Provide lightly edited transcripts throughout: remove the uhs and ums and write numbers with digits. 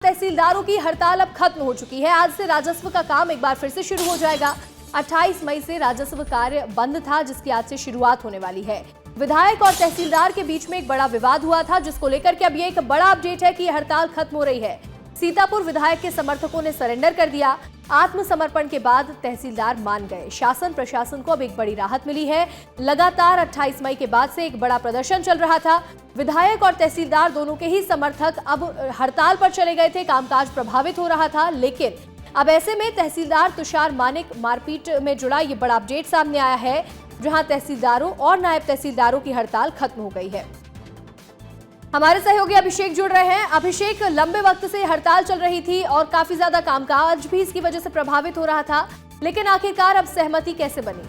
तहसीलदारों की हड़ताल अब खत्म हो चुकी है। आज से राजस्व का काम एक बार फिर से शुरू हो जाएगा। 28 मई से राजस्व कार्य बंद था, जिसकी आज से शुरुआत होने वाली है। विधायक और तहसीलदार के बीच में एक बड़ा विवाद हुआ था, जिसको लेकर के अब ये एक बड़ा अपडेट है कि हड़ताल खत्म हो रही है। सीतापुर विधायक के समर्थकों ने सरेंडर कर दिया। आत्मसमर्पण के बाद तहसीलदार मान गए। शासन प्रशासन को अब एक बड़ी राहत मिली है। लगातार 28 मई के बाद से एक बड़ा प्रदर्शन चल रहा था। विधायक और तहसीलदार दोनों के ही समर्थक अब हड़ताल पर चले गए थे। कामकाज प्रभावित हो रहा था, लेकिन अब ऐसे में तहसीलदार तुषार मानिक मारपीट में जुड़ा ये बड़ा अपडेट सामने आया है, जहां तहसीलदारों और नायब तहसीलदारों की हड़ताल खत्म हो गई है। हमारे सहयोगी अभिषेक जुड़ रहे हैं। अभिषेक, लंबे वक्त से हड़ताल चल रही थी और काफी ज्यादा कामकाज भी इसकी वजह से प्रभावित हो रहा था, लेकिन आखिरकार अब सहमति कैसे बनी?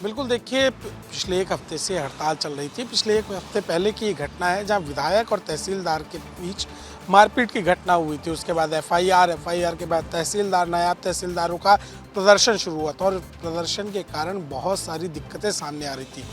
बिल्कुल, देखिए, पिछले एक हफ्ते से हड़ताल चल रही थी। पिछले एक हफ्ते पहले की ये घटना है जहां विधायक और तहसीलदार के बीच मारपीट की घटना हुई थी। उसके बाद एफआईआर के बाद तहसीलदार नायब तहसीलदारों का प्रदर्शन शुरू हुआ था और प्रदर्शन के कारण बहुत सारी दिक्कतें सामने आ रही थी।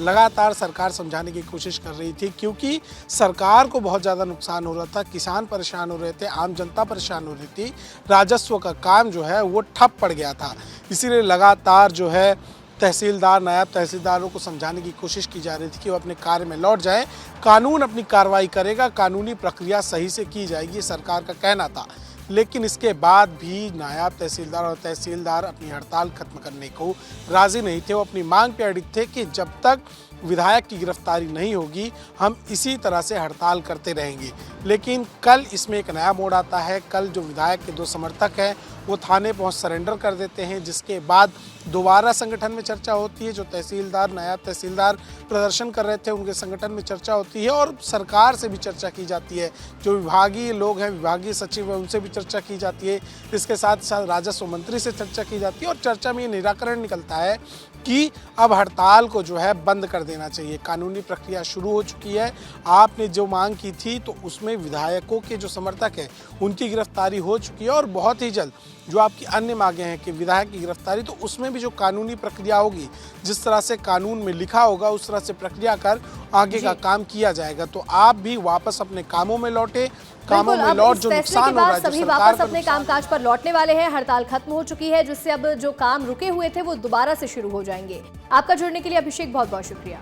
लगातार सरकार समझाने की कोशिश कर रही थी, क्योंकि सरकार को बहुत ज़्यादा नुकसान हो रहा था। किसान परेशान हो रहे थे, आम जनता परेशान हो रही थी। राजस्व का काम जो है वो ठप पड़ गया था। इसीलिए लगातार जो है तहसीलदार नायब तहसीलदारों को समझाने की कोशिश की जा रही थी कि वो अपने कार्य में लौट जाएं। कानून अपनी कार्रवाई करेगा, कानूनी प्रक्रिया सही से की जाएगी, सरकार का कहना था। लेकिन इसके बाद भी नायब तहसीलदार और तहसीलदार अपनी हड़ताल खत्म करने को राजी नहीं थे। वो अपनी मांग पे अड़िग थे कि जब तक विधायक की गिरफ्तारी नहीं होगी हम इसी तरह से हड़ताल करते रहेंगे। लेकिन कल इसमें एक नया मोड़ आता है। कल जो विधायक के दो समर्थक हैं वो थाने पहुंच सरेंडर कर देते हैं, जिसके बाद दोबारा संगठन में चर्चा होती है। जो तहसीलदार नायब तहसीलदार प्रदर्शन कर रहे थे उनके संगठन में चर्चा होती है और सरकार से भी चर्चा की जाती है। जो विभागीय लोग हैं, विभागीय सचिव हैं, उनसे भी चर्चा की जाती है। इसके साथ साथ राजस्व मंत्री से चर्चा की जाती है और चर्चा में ये निराकरण निकलता है कि अब हड़ताल को जो है बंद कर देना चाहिए। कानूनी प्रक्रिया शुरू हो चुकी है। आपने जो मांग की थी तो उसमें विधायकों के जो समर्थक हैं उनकी गिरफ्तारी हो चुकी है और बहुत ही जल्द जो आपकी अन्य मांगे हैं कि विधायक की गिरफ्तारी, तो उसमें भी जो कानूनी प्रक्रिया होगी, जिस तरह से कानून में लिखा होगा उस तरह से प्रक्रिया कर आगे का काम किया जाएगा। तो आप भी वापस अपने कामों में लौटे। कामों में लौट जो नुकसान हो रहा है, सभी वापस अपने कामकाज पर लौटने वाले हैं। हड़ताल खत्म हो चुकी है, जिससे अब जो काम रुके हुए थे वो दोबारा से शुरू हो जाएंगे। आपका जुड़ने के लिए अभिषेक बहुत बहुत शुक्रिया।